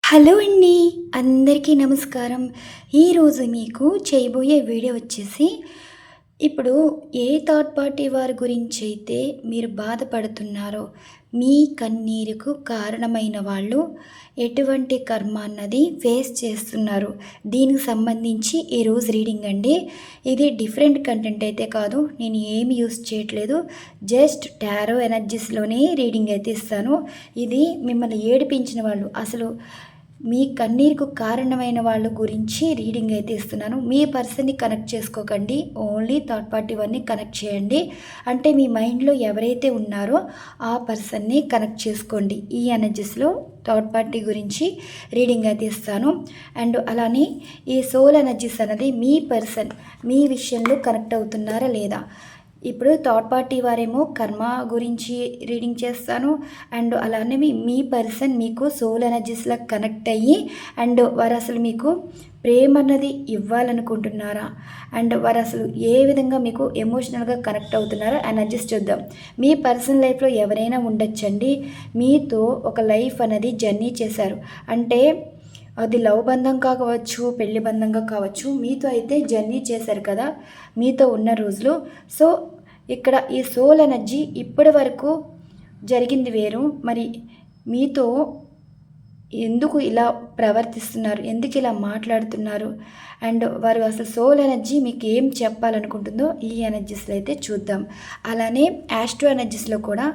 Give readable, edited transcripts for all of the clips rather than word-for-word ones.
Hello అండి, అందరికీ నమస్కారం. ఈరోజు మీకు చేయబోయే వీడియో వచ్చేసి, ఇప్పుడు ఏ థర్డ్ పార్టీ వారి గురించి అయితే మీరు బాధపడుతున్నారో, మీ కన్నీరుకు కారణమైన వాళ్ళు ఎటువంటి కర్మ అన్నది ఫేస్ చేస్తున్నారు, దీనికి సంబంధించి ఈరోజు రీడింగ్ అండి. ఇది డిఫరెంట్ కంటెంట్ అయితే కాదు, నేను ఏమి యూస్ చేయట్లేదు, జస్ట్ టారో ఎనర్జీస్లోనే రీడింగ్ అయితే ఇస్తాను. ఇది మిమ్మల్ని ఏడిపించిన వాళ్ళు, అసలు మీ కన్నీరుకు కారణమైన వాళ్ళ గురించి రీడింగ్ అయితే ఇస్తున్నాను. మీ పర్సన్ని కనెక్ట్ చేసుకోకండి, ఓన్లీ థర్డ్ పార్టీ వారిని కనెక్ట్ చేయండి. అంటే మీ మైండ్లో ఎవరైతే ఉన్నారో ఆ పర్సన్ని కనెక్ట్ చేసుకోండి. ఈ ఎనర్జీస్లో థర్డ్ పార్టీ గురించి రీడింగ్ అయితే ఇస్తాను. అండ్ అలానే ఈ సోల్ ఎనర్జీస్ అనేది మీ పర్సన్ మీ విషయంలో కనెక్ట్ అవుతున్నారా లేదా. ఇప్పుడు థర్డ్ పార్టీ వారేమో కర్మ గురించి రీడింగ్ చేస్తాను. అండ్ అలానే మీ పర్సన్ మీకు సోల్ ఎనర్జీస్లో కనెక్ట్ అయ్యి అండ్ వారు అసలు మీకు ప్రేమ అన్నది ఇవ్వాలనుకుంటున్నారా, అండ్ వారు అసలు ఏ విధంగా మీకు ఎమోషనల్గా కనెక్ట్ అవుతున్నారో ఎనర్జీస్ చూద్దాం. మీ పర్సనల్ లైఫ్లో ఎవరైనా ఉండొచ్చండి, మీతో ఒక లైఫ్ అనేది జర్నీ చేశారు. అంటే అది లవ్ బంధం కావచ్చు, పెళ్లి బంధంగా కావచ్చు, మీతో అయితే జర్నీ చేశారు కదా మీతో ఉన్న రోజులు. సో ఇక్కడ ఈ సోల్ ఎనర్జీ ఇప్పటి వరకు జరిగింది వేరు, మరి మీతో ఎందుకు ఇలా ప్రవర్తిస్తున్నారు, ఎందుకు ఇలా మాట్లాడుతున్నారు, అండ్ వారు అసలు సోల్ ఎనర్జీ మీకు ఏం చెప్పాలనుకుంటుందో ఈ ఎనర్జీస్లో అయితే చూద్దాం. అలానే ఆస్ట్రో ఎనర్జీస్లో కూడా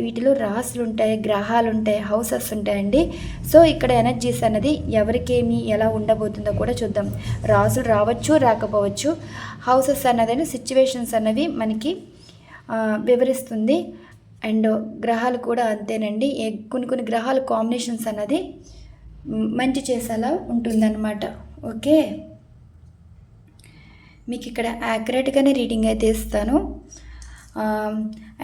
వీటిలో రాసులు ఉంటాయి, గ్రహాలు ఉంటాయి, హౌసెస్ ఉంటాయండి. సో ఇక్కడ ఎనర్జీస్ అన్నది ఎవరికేమి ఎలా ఉండబోతుందో కూడా చూద్దాం. రాసులు రావచ్చు, రాకపోవచ్చు. హౌసెస్ అన్నది సిచ్యువేషన్స్ అన్నవి మనకి వివరిస్తుంది. అండ్ గ్రహాలు కూడా అంతేనండి, కొన్ని గ్రహాల కాంబినేషన్స్ అన్నది మంచి చేసేలా ఉంటుందన్నమాట. ఓకే, మీకు ఇక్కడ యాక్యురేట్గానే రీడింగ్ అయితే ఇస్తాను.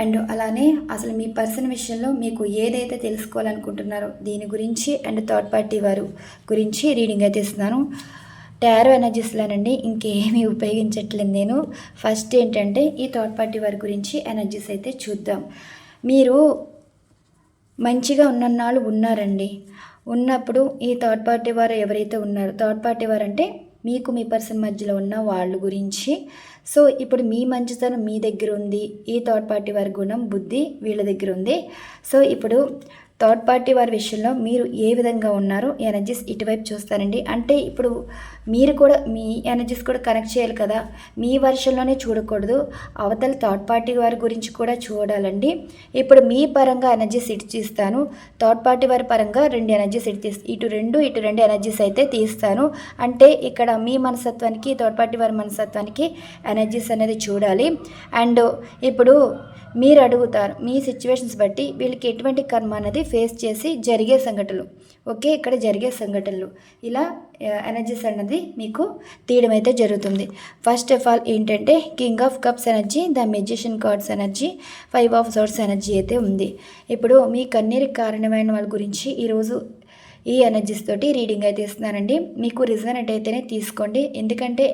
అండ్ అలానే అసలు మీ పర్సన్ విషయంలో మీకు ఏదైతే తెలుసుకోవాలనుకుంటున్నారో దీని గురించి అండ్ థర్డ్ పార్టీ వారు గురించి రీడింగ్ అయితే ఇస్తున్నాను. టారో ఎనర్జీస్లోనండి, ఇంకేమీ ఉపయోగించట్లేదు నేను. ఫస్ట్ ఏంటంటే ఈ థర్డ్ పార్టీ వారి గురించి ఎనర్జీస్ అయితే చూద్దాం. మీరు మంచిగా ఉన్నన్నాళ్ళు ఉన్నారండి. ఉన్నప్పుడు ఈ థర్డ్ పార్టీ వారు ఎవరైతే ఉన్నారో, థర్డ్ పార్టీ వారు అంటే మీకు మీ పర్సన్ మధ్యలో ఉన్న వాళ్ళ గురించి. సో ఇప్పుడు మీ మంచితనం మీ దగ్గర ఉంది, ఈ థర్డ్ పార్టీ వారి గుణం బుద్ధి వీళ్ళ దగ్గర ఉంది. సో ఇప్పుడు థర్డ్ పార్టీ వారి విషయంలో మీరు ఏ విధంగా ఉన్నారో ఎనర్జీస్ ఇటువైపు చూస్తారండి. అంటే ఇప్పుడు మీరు కూడా మీ ఎనర్జీస్ కూడా కనెక్ట్ చేయాలి కదా, మీ వర్షంలోనే చూడకూడదు, అవతల థర్డ్ పార్టీ వారి గురించి కూడా చూడాలండి. ఇప్పుడు మీ పరంగా ఎనర్జీస్ ఇటు తీస్తాను, థర్డ్ పార్టీ వారి పరంగా రెండు ఎనర్జీస్ ఇటు రెండు ఎనర్జీస్ అయితే తీస్తాను. అంటే ఇక్కడ మీ మనస్తత్వానికి థర్డ్ పార్టీ వారి మనస్తత్వానికి ఎనర్జీస్ అనేది చూడాలి. అండ్ ఇప్పుడు మీరు అడుగుతారు మీ సిచ్యువేషన్స్ బట్టి వీళ్ళకి ఎటువంటి కర్మ అనేది ఫేస్ చేసి జరిగే సంఘటనలు. ఓకే, ఇక్కడ జరిగే సంఘటనలు ఇలా ఎనర్జీస్ అన్నది మీకు తీయడం అయితే జరుగుతుంది. ఫస్ట్ ఆఫ్ ఆల్ ఏంటంటే king of cups energy, the magician cards energy, 5 of swords energy అయితే ఉంది. ఇప్పుడు మీ కన్నీరికి కారణమైన వాళ్ళ గురించి ఈరోజు ఈ ఎనర్జీస్ తోటి రీడింగ్ అయితే ఇస్తున్నానండి. మీకు రిజనెంట్ అయితేనే తీసుకోండి, ఎందుకంటే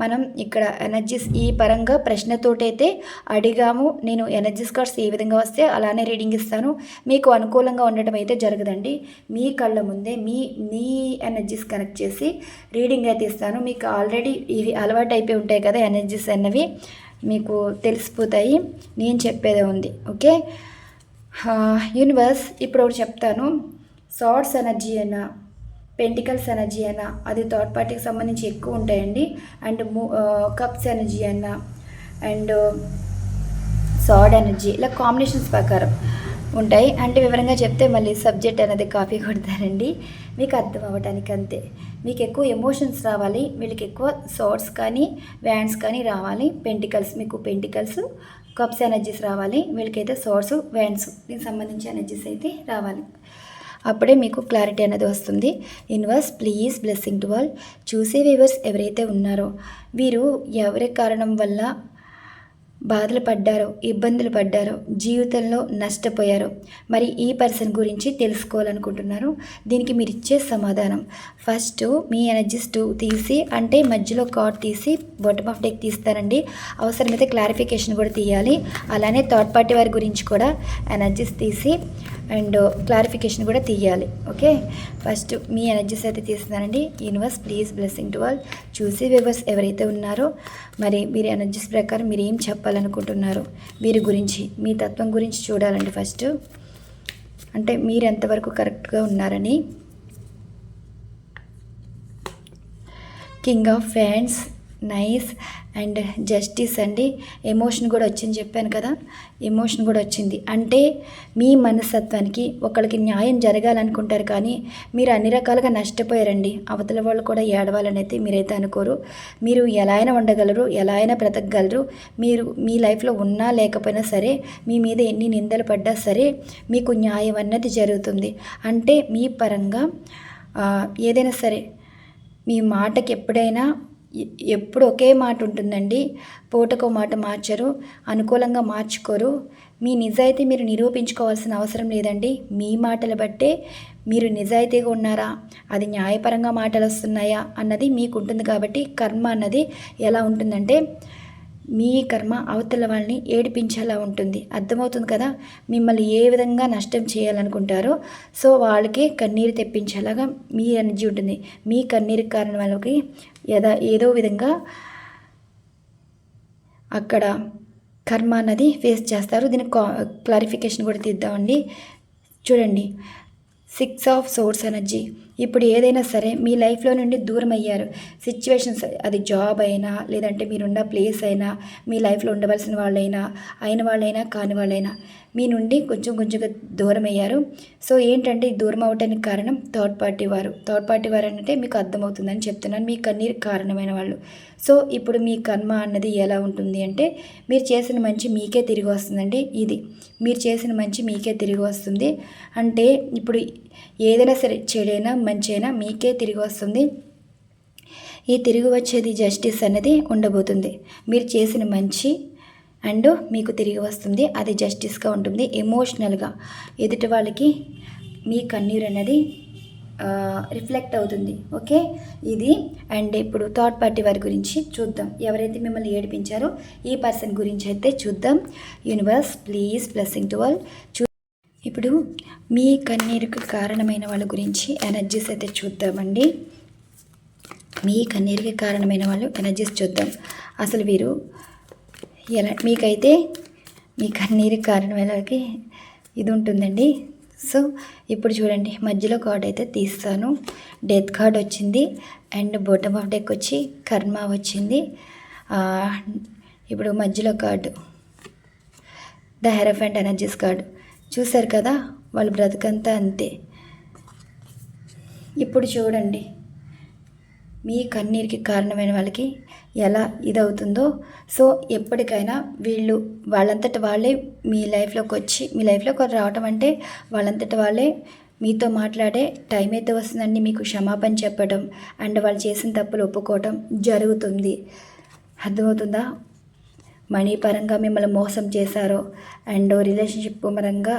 మనం ఇక్కడ ఎనర్జీస్ ఈ పరంగా ప్రశ్నతోటి అయితే అడిగాము. నేను ఎనర్జీస్ కార్డ్స్ ఏ విధంగా వస్తే అలానే రీడింగ్ ఇస్తాను, మీకు అనుకూలంగా ఉండటం అయితే జరగదండి. మీ కళ్ళ ముందే మీ ఎనర్జీస్ కనెక్ట్ చేసి రీడింగ్ అయితే ఇస్తాను. మీకు ఆల్రెడీ ఇవి అలవాటు అయిపోయి ఉంటాయి కదా ఎనర్జీస్ అన్నవి, మీకు తెలిసిపోతాయి, నేను చెప్పేదే ఉంది. ఓకే, యూనివర్స్ ఇప్పుడు ఒకటి చెప్తాను. సార్డ్స్ ఎనర్జీ అయినా, పెంటికల్స్ ఎనర్జీ అయినా అది థర్డ్ పార్టీకి సంబంధించి ఎక్కువ ఉంటాయండి. అండ్ కప్స్ ఎనర్జీ అయినా అండ్ సార్డ్ ఎనర్జీ ఇలా కాంబినేషన్స్ ప్రకారం ఉంటాయి. అంటే వివరంగా చెప్తే మళ్ళీ సబ్జెక్ట్ అనేది కాపీ కొడతారండి, మీకు అర్థం అవ్వటానికి అంతే. మీకు ఎక్కువ ఎమోషన్స్ రావాలి, వీళ్ళకి ఎక్కువ సార్డ్స్ కానీ వ్యాండ్స్ కానీ రావాలి. పెంటికల్స్, మీకు పెంటికల్స్ కప్స్ ఎనర్జీస్ రావాలి, వీళ్ళకైతే సార్డ్స్ వ్యాండ్స్ దీనికి సంబంధించి ఎనర్జీస్ అయితే రావాలి. అప్పుడే మీకు క్లారిటీ అనేది వస్తుంది. Universe please blessing to all. చూసే వ్యూవర్స్ ఎవరైతే ఉన్నారో వీరు ఎవరి కారణం వల్ల బాధలు పడ్డారో, ఇబ్బందులు పడ్డారో, జీవితంలో నష్టపోయారో, మరి ఈ పర్సన్ గురించి తెలుసుకోవాలనుకుంటున్నారు. దీనికి మీరు ఇచ్చే సమాధానం ఫస్ట్ మీ ఎనర్జీస్ తీసి, అంటే మధ్యలో కార్డ్ తీసి బాటమ్ ఆఫ్ డెక్ తీస్తారండి. అవసరమైతే క్లారిఫికేషన్ కూడా తీయాలి. అలానే థర్డ్ పార్టీ వారి గురించి కూడా ఎనర్జీస్ తీసి అండ్ క్లారిఫికేషన్ కూడా తీయాలి. ఓకే, ఫస్ట్ మీ ఎనర్జీస్ అయితే తీస్తున్నానండి. Universe please blessing to all. చూసి వ్యూవర్స్ ఎవరైతే ఉన్నారో మరి వీరి ఎనర్జీస్ ప్రకారం మీరు ఏం చెప్పాలనుకుంటున్నారో వీరి గురించి, మీ తత్వం గురించి చూడాలండి ఫస్ట్. అంటే మీరు ఎంతవరకు కరెక్ట్గా ఉన్నారని. King of fans, nice and justice అండి. ఎమోషన్ కూడా వచ్చింది చెప్పాను కదా, ఎమోషన్ కూడా వచ్చింది. అంటే మీ మనస్తత్వానికి ఒకరికి న్యాయం జరగాలనుకుంటారు, కానీ మీరు అన్ని రకాలుగా నష్టపోయారండి. అవతల వాళ్ళు కూడా ఏడవాలని అయితే మీరైతే అనుకోరు. మీరు ఎలా అయినా ఉండగలరు, ఎలా అయినా బ్రతకగలరు. మీరు మీ లైఫ్లో ఉన్నా లేకపోయినా సరే, మీ మీద ఎన్ని నిందలు పడ్డా సరే మీకు న్యాయం అన్నది జరుగుతుంది. అంటే మీ పరంగా ఏదైనా సరే మీ మాటకి ఎప్పుడైనా ఎప్పుడు ఒకే మాట ఉంటుందండి. పూటకో మాట మార్చరు, అనుకూలంగా మార్చుకోరు. మీ నిజాయితీ మీరు నిరూపించుకోవాల్సిన అవసరం లేదండి. మీ మాటలు బట్టే మీరు నిజాయితీగా ఉన్నారా, అది న్యాయపరంగా మాటలు వస్తున్నాయా అన్నది మీకు ఉంటుంది. కాబట్టి కర్మ అన్నది ఎలా ఉంటుందంటే మీ కర్మ అవతల వాళ్ళని ఏడిపించేలా ఉంటుంది. అర్థమవుతుంది కదా, మిమ్మల్ని ఏ విధంగా నష్టం చేయాలనుకుంటారో సో వాళ్ళకి కన్నీరు తెప్పించేలాగా మీ ఎనర్జీ ఉంటుంది. మీ కన్నీరు కారణం వాళ్ళకి ఏదో విధంగా అక్కడ కర్మ అన్నది ఫేస్ చేస్తారు. దీనికి క్లారిఫికేషన్ కూడా తీద్దామండి. చూడండి, 6 ఆఫ్ సోర్స్ ఎనర్జీ. ఇప్పుడు ఏదైనా సరే మీ లైఫ్లో నుండి దూరం అయ్యారు. సిచ్యువేషన్స్, అది జాబ్ అయినా, లేదంటే మీరున్న ప్లేస్ అయినా, మీ లైఫ్లో ఉండవలసిన వాళ్ళైనా, అయిన వాళ్ళైనా కాని వాళ్ళైనా మీ నుండి కొంచెంగా దూరం అయ్యారు. సో ఏంటంటే ఈ దూరం అవడానికి కారణం థర్డ్ పార్టీ వారు అంటే మీకు అర్థమవుతుందని చెప్తున్నాను. మీ కన్నీరు కారణమైన వాళ్ళు. సో ఇప్పుడు మీ కర్మ అన్నది ఎలా ఉంటుంది అంటే మీరు చేసిన మంచి మీకే తిరిగి వస్తుందండి. ఇది మీరు చేసిన మంచి మీకే తిరిగి వస్తుంది. అంటే ఇప్పుడు ఏదైనా సరే, చెడైనా మంచైనా మీకే తిరిగి వస్తుంది. ఈ తిరిగి వచ్చేది జస్టిస్ అనేది ఉండబోతుంది. మీరు చేసిన మంచి అండ్ మీకు తిరిగి వస్తుంది, అది జస్టిస్గా ఉంటుంది. ఎమోషనల్గా ఎదుటి వాళ్ళకి మీ కన్నీరు అనేది రిఫ్లెక్ట్ అవుతుంది. ఓకే, ఇది. అండ్ ఇప్పుడు థర్డ్ పార్టీ వారి గురించి చూద్దాం. ఎవరైతే మిమ్మల్ని ఏడిపించారో ఈ పర్సన్ గురించి అయితే చూద్దాం. Universe please blessing to all. ఇప్పుడు మీ కన్నీరుకు కారణమైన వాళ్ళ గురించి ఎనర్జీస్ అయితే చూద్దామండి. మీ కన్నీరుకి కారణమైన వాళ్ళు ఎనర్జీస్ చూద్దాం. అసలు వీరు ఎలా, మీకైతే మీ కన్నీరుకి కారణమైన వాళ్ళకి ఇది ఉంటుందండి. సో ఇప్పుడు చూడండి, మధ్యలో కార్డ్ అయితే తీస్తాను. డెత్ కార్డ్ వచ్చింది అండ్ బాటమ్ ఆఫ్ డెక్ వచ్చి కర్మ వచ్చింది. ఇప్పుడు మధ్యలో card the hierophant energies card. చూసారు కదా, వాళ్ళు బ్రతుకంతా అంతే. ఇప్పుడు చూడండి, మీ కన్నీరుకి కారణమైన వాళ్ళకి ఎలా ఇదవుతుందో. సో ఎప్పటికైనా వీళ్ళు వాళ్ళంతట వాళ్ళే మీ లైఫ్లోకి వచ్చి, మీ లైఫ్లోకి రావటం అంటే వాళ్ళంతట వాళ్ళే మీతో మాట్లాడే టైం అయితే వస్తుందండి. మీకు క్షమాపణ చెప్పడం అండ్ వాళ్ళు చేసిన తప్పులు ఒప్పుకోవటం జరుగుతుంది. అర్థమవుతుందా? మనీ పరంగా మిమ్మల్ని మోసం చేశారో అండ్ రిలేషన్షిప్ పరంగా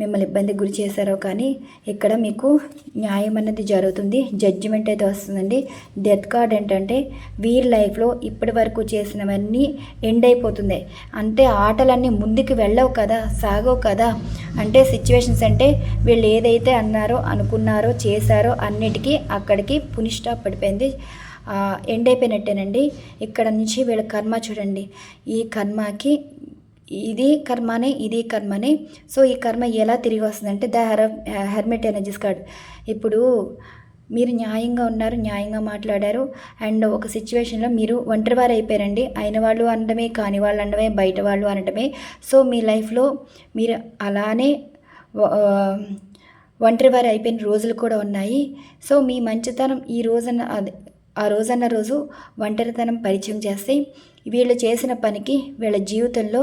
మిమ్మల్ని ఇబ్బందికి గురి చేశారో, కానీ ఇక్కడ మీకు న్యాయం అనేది జరుగుతుంది. జడ్జిమెంట్ అయితే వస్తుందండి. డెత్ కార్డ్ ఏంటంటే వీరి లైఫ్లో ఇప్పటి వరకు చేసినవన్నీ ఎండ్ అయిపోతుంది. అంటే ఆటలన్నీ ముందుకు వెళ్ళవు కదా, సాగవు కదా. అంటే సిచ్యువేషన్స్ అంటే వీళ్ళు ఏదైతే అన్నారో, అనుకున్నారో, చేశారో అన్నిటికీ అక్కడికి పుని స్టాప్ పడిపోయింది. ఎండ్ అయిపోయినట్టేనండి. ఇక్కడ నుంచి వీళ్ళ కర్మ చూడండి. ఈ కర్మకి ఇది కర్మనే, ఇది కర్మనే. సో ఈ కర్మ ఎలా తిరిగి వస్తుందంటే ద హెర్మిట్ ఎనర్జీస్ కార్డ్. ఇప్పుడు మీరు న్యాయంగా ఉన్నారు, న్యాయంగా మాట్లాడారు అండ్ ఒక సిచ్యువేషన్లో మీరు ఒంటరివారు అయిపోయారండి. అయిన వాళ్ళు అనడమే, కాని వాళ్ళు అనడమే, బయట వాళ్ళు అనడమే. సో మీ లైఫ్లో మీరు అలానే ఒంటరివారు అయిపోయిన రోజులు కూడా ఉన్నాయి. సో మీ మంచితనం ఈ రోజున ఆ రోజు ఒంటరితనం పరిచయం చేస్తే వీళ్ళు చేసిన పనికి వీళ్ళ జీవితంలో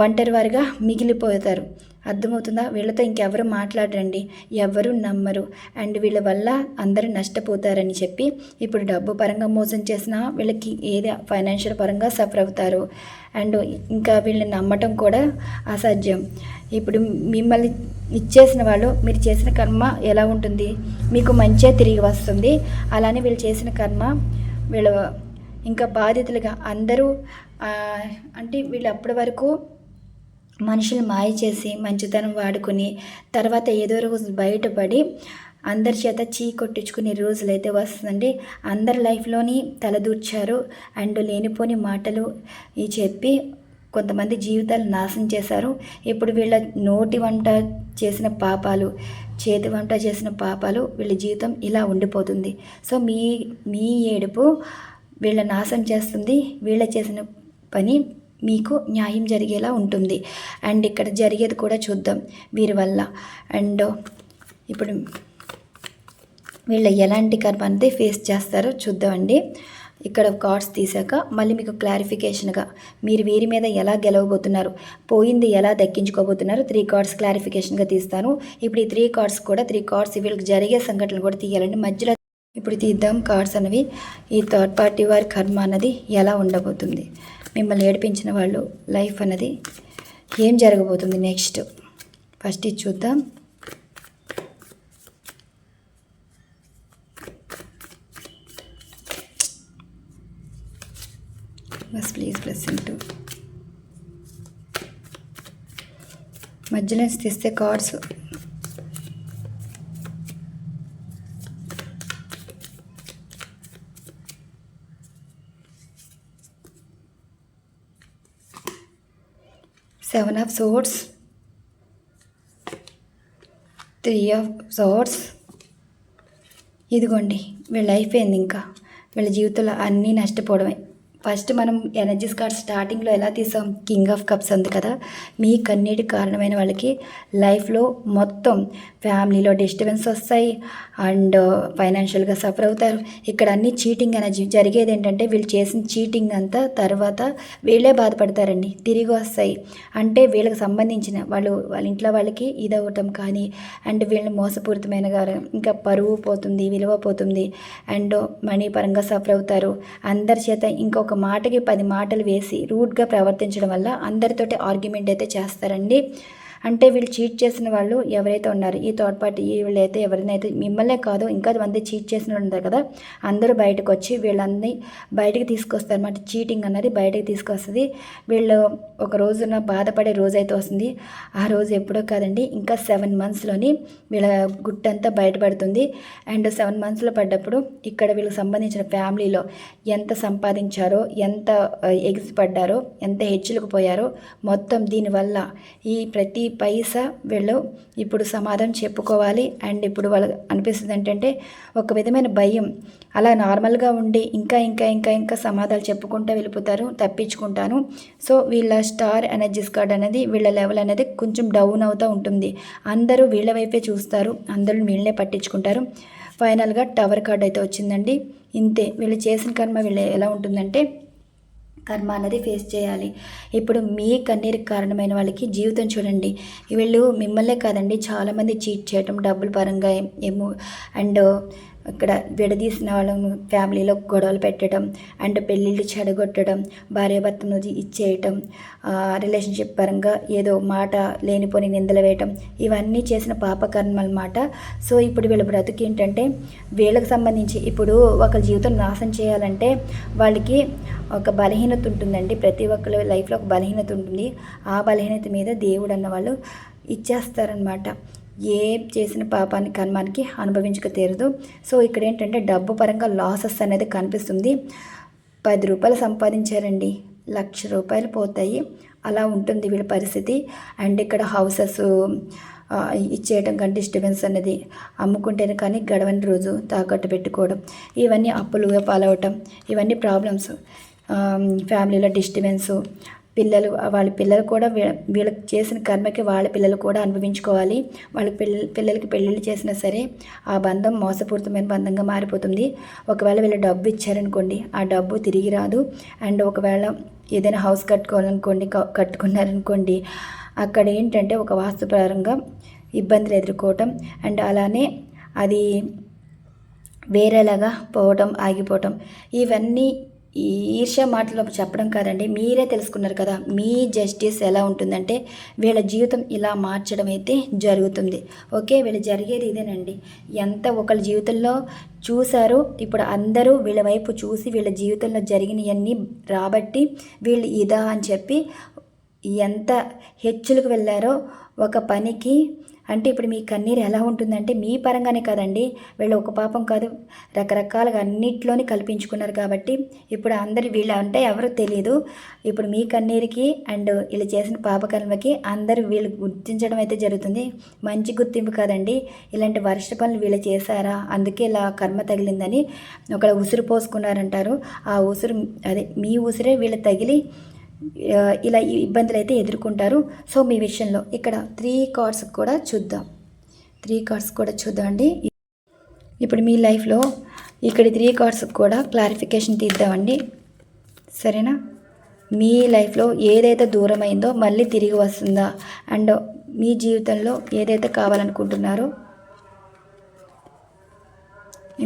ఒంటరివారిగా మిగిలిపోతారు. అర్థమవుతుందా? వీళ్ళతో ఇంకెవరు మాట్లాడరండి, ఎవరు నమ్మరు అండ్ వీళ్ళ వల్ల అందరూ నష్టపోతారని చెప్పి ఇప్పుడు డబ్బు పరంగా మోసం చేసినా వీళ్ళకి ఏది ఫైనాన్షియల్ పరంగా సఫర్ అవుతారు అండ్ ఇంకా వీళ్ళని నమ్మటం కూడా అసాధ్యం. ఇప్పుడు మిమ్మల్ని ఇచ్చేసిన వాళ్ళు, మీరు చేసిన కర్మ ఎలా ఉంటుంది, మీకు మంచిగా తిరిగి వస్తుంది. అలానే వీళ్ళు చేసిన కర్మ వీళ్ళు ఇంకా బాధితులుగా అందరూ అంటే వీళ్ళు అప్పటి వరకు మనుషులు మాయ చేసి మంచితనం వాడుకుని తర్వాత ఏదో రోజు బయటపడి అందరి చేత చీ కొట్టించుకునే రోజులైతే వస్తుందండి. అందరి లైఫ్లోని తలదూర్చారు అండ్ లేనిపోని మాటలు చెప్పి కొంతమంది జీవితాలు నాశనం చేశారు. ఇప్పుడు వీళ్ళ నోటి వంట చేసిన పాపాలు, చేతి వంట చేసిన పాపాలు వీళ్ళ జీవితం ఇలా ఉండిపోతుంది. సో మీ మీ ఏడుపు వీళ్ళ నాశనం చేస్తుంది. వీళ్ళ చేసిన పని మీకు న్యాయం జరిగేలా ఉంటుంది. అండ్ ఇక్కడ జరిగేది కూడా చూద్దాం వీరి వల్ల. అండ్ ఇప్పుడు వీళ్ళు ఎలాంటి కర్మ అనేది ఫేస్ చేస్తారో చూద్దామండి. ఇక్కడ కార్డ్స్ తీసాక మళ్ళీ మీకు క్లారిఫికేషన్గా మీరు వీరి మీద ఎలా గెలవబోతున్నారు, పోయింది ఎలా దక్కించుకోబోతున్నారు 3 కార్డ్స్ క్లారిఫికేషన్గా తీస్తాను. ఇప్పుడు ఈ 3 కార్డ్స్ కూడా 3 కార్డ్స్ వీళ్ళకి జరిగే సంఘటనలు కూడా తీయాలండి. మధ్యలో ఇప్పుడు తీద్దాం కార్డ్స్ అనేవి. ఈ థర్డ్ పార్టీ వారి కర్మ అన్నది ఎలా ఉండబోతుంది, మిమ్మల్ని ఏడిపించిన వాళ్ళు లైఫ్ అన్నది ఏం జరగబోతుంది నెక్స్ట్. ఫస్ట్ ఇది చూద్దాం. బస్ ప్లీజ్ బ్లెస్సింగ్ టు మధ్యలో తీస్తే cards Seven of Swords, 3 of Swords. ఇదిగోండి వీళ్ళ అయిపోయింది. ఇంకా వీళ్ళ జీవితంలో అన్నీ నష్టపోవడమే. ఫస్ట్ మనం ఎనర్జీస్ కార్డ్ స్టార్టింగ్లో ఎలా తీసాం, కింగ్ ఆఫ్ కప్స్ ఉంది కదా. మీ కన్నీటి కారణమైన వాళ్ళకి లైఫ్లో మొత్తం ఫ్యామిలీలో డిస్టర్బెన్స్ వస్తాయి అండ్ ఫైనాన్షియల్గా సఫర్ అవుతారు. ఇక్కడ అన్ని చీటింగ్ ఎనర్జీ జరిగేది ఏంటంటే వీళ్ళు చేసిన చీటింగ్ అంతా తర్వాత వీళ్ళే బాధపడతారండి, తిరిగి వస్తాయి. అంటే వీళ్ళకి సంబంధించిన వాళ్ళ ఇంట్లో వాళ్ళకి ఇదవటం కానీ అండ్ వీళ్ళని మోసపూరితమైన ఇంకా పరువు పోతుంది, విలువ పోతుంది అండ్ మనీ పరంగా సఫర్ అవుతారు. అందరి చేత ఇంకొక మాటకి 10 మాటలు వేసి రూడ్గా ప్రవర్తించడం వల్ల అందరితోటి ఆర్గ్యుమెంట్ అయితే చేస్తారండి. అంటే వీళ్ళు చీట్ చేసిన వాళ్ళు ఎవరైతే ఉన్నారో ఈ థర్డ్ పార్టీ వీళ్ళైతే ఎవరినైతే మిమ్మల్నే కాదు ఇంకా మంది చీట్ చేసిన వాళ్ళు ఉంటారు కదా, అందరూ బయటకు వచ్చి వీళ్ళందరినీ బయటకు తీసుకొస్తారు అన్నమాట. చీటింగ్ అన్నది బయటకు తీసుకొస్తుంది. వీళ్ళు ఒక రోజున బాధపడే రోజు అయితే వస్తుంది. ఆ రోజు ఎప్పుడో కాదండి, ఇంకా 7 మంత్స్లోని వీళ్ళ గుట్టంతా బయటపడుతుంది. అండ్ 7 మంత్స్లో పడ్డప్పుడు ఇక్కడ వీళ్ళకి సంబంధించిన ఫ్యామిలీలో ఎంత సంపాదించారో, ఎంత ఎగిసిపడ్డారో, ఎంత హెచ్చులకు పోయారో మొత్తం దీనివల్ల ఈ ప్రతి పైసా వీళ్ళు ఇప్పుడు సమాధానం చెప్పుకోవాలి. అండ్ ఇప్పుడు వాళ్ళకి అనిపిస్తుంది ఏంటంటే ఒక విధమైన భయం, అలా నార్మల్గా ఉండి ఇంకా ఇంకా ఇంకా ఇంకా సమాధానాలు చెప్పుకుంటూ వెళ్ళిపోతారు, తప్పించుకుంటాను. సో వీళ్ళ స్టార్ ఎనర్జీస్ కార్డ్ అనేది వీళ్ళ లెవెల్ అనేది కొంచెం డౌన్ అవుతూ ఉంటుంది. అందరూ వీళ్ళ వైపే చూస్తారు, అందరూ వీళ్ళనే పట్టించుకుంటారు. ఫైనల్గా టవర్ కార్డ్ అయితే వచ్చిందండి. ఇంతే వీళ్ళు చేసిన కర్మ వీళ్ళు ఎలా ఉంటుందంటే కర్మ అనేది ఫేస్ చేయాలి. ఇప్పుడు మీ కన్నీరికి కారణమైన వాళ్ళకి జీవితం చూడండి. వీళ్ళు మిమ్మల్నే కాదండి చాలామంది చీట్ చేయటం, డబ్బుల పరంగా ఏమో అండ్ ఇక్కడ విడదీసిన వాళ్ళను ఫ్యామిలీలో గొడవలు పెట్టడం అండ్ పెళ్ళిళ్ళు చెడగొట్టడం, భార్యాభర్తను ఇచ్చేయటం, రిలేషన్షిప్ పరంగా ఏదో మాట లేనిపోని నిందలు వేయటం, ఇవన్నీ చేసిన పాపకర్మ అన్నమాట. సో ఇప్పుడు వీళ్ళ బ్రతుకు ఏంటంటే వీళ్ళకి సంబంధించి ఇప్పుడు ఒక జీవితం నాశనం చేయాలంటే వాళ్ళకి ఒక బలహీనత ఉంటుందండి. ప్రతి ఒక్కరి లైఫ్లో ఒక బలహీనత ఉంటుంది. ఆ బలహీనత మీద దేవుడు అన్నవాళ్ళు ఇచ్చేస్తారనమాట. ఏ చేసిన పాపాన్ని కర్మానికి అనుభవించక తీరదు. సో ఇక్కడ ఏంటంటే డబ్బు పరంగా లాసెస్ అనేది కనిపిస్తుంది. 10 రూపాయలు సంపాదించారండి, 1,00,000 రూపాయలు పోతాయి. అలా ఉంటుంది వీళ్ళ పరిస్థితి. అండ్ ఇక్కడ హౌసెస్ ఇచ్చేయటం కానీ డిస్టర్బెన్స్ అనేది అమ్ముకుంటేనే కానీ గడవని రోజు తాకట్టు పెట్టుకోవడం, ఇవన్నీ అప్పులుగా పాలవటం, ఇవన్నీ ప్రాబ్లమ్స్. ఫ్యామిలీలో డిస్టర్బెన్సు, వాళ్ళ పిల్లలు కూడా వీళ్ళకి చేసిన కర్మకి వాళ్ళ పిల్లలు కూడా అనుభవించుకోవాలి. వాళ్ళ పిల్లలకి పెళ్ళిళ్ళు చేసినా సరే ఆ బంధం మోసపూరితమైన బంధంగా మారిపోతుంది. ఒకవేళ వీళ్ళు డబ్బు ఇచ్చారనుకోండి, ఆ డబ్బు తిరిగి రాదు. అండ్ ఒకవేళ ఏదైనా హౌస్ కట్టుకున్నారనుకోండి, అక్కడ ఏంటంటే ఒక వాస్తుపరంగా ఇబ్బందులు ఎదుర్కోవటం అండ్ అలానే అది వేరేలాగా పోవటం, ఆగిపోవటం, ఇవన్నీ ఈ ఈర్ష్య మాటలో చెప్పడం కాదండి, మీరే తెలుసుకున్నారు కదా. మీ జస్టిస్ ఎలా ఉంటుందంటే వీళ్ళ జీవితం ఇలా మార్చడం అయితే జరుగుతుంది. ఓకే, వీళ్ళు జరిగేది ఇదేనండి. ఎంత ఒకళ్ళ జీవితంలో చూశారు, ఇప్పుడు అందరూ వీళ్ళ వైపు చూసి వీళ్ళ జీవితంలో జరిగినవన్నీ రాబట్టి వీళ్ళు ఇదా అని చెప్పి ఎంత హెచ్చులకు వెళ్ళారో ఒక పనికి. అంటే ఇప్పుడు మీ కన్నీరు ఎలా ఉంటుందంటే మీ పరంగానే కాదండి, వీళ్ళు ఒక పాపం కాదు, రకరకాలుగా అన్నిట్లోని కల్పించుకున్నారు కాబట్టి ఇప్పుడు అందరు వీళ్ళు అంటే ఎవరో తెలియదు. ఇప్పుడు మీ కన్నీరుకి అండ్ వీళ్ళు చేసిన పాపకర్మకి అందరూ వీళ్ళు గుర్తించడం అయితే జరుగుతుంది. మంచి గుర్తింపు కాదండి, ఇలాంటి వర్ష పనులు వీళ్ళు చేశారా, అందుకే ఇలా కర్మ తగిలిందని ఒక ఉసురు పోసుకున్నారంటారు. ఆ ఉసురు అదే మీ ఉసురే వీళ్ళు తగిలి ఇలా ఇబ్బందులు అయితే ఎదుర్కొంటారు. సో మీ విషయంలో ఇక్కడ 3 కార్డ్స్ కూడా చూద్దాం అండి. ఇప్పుడు మీ లైఫ్లో ఇక్కడ 3 కార్డ్స్ కూడా క్లారిఫికేషన్ తీద్దామండి, సరేనా? మీ లైఫ్లో ఏదైతే దూరమైందో మళ్ళీ తిరిగి వస్తుందా, అండ్ మీ జీవితంలో ఏదైతే కావాలనుకుంటున్నారో,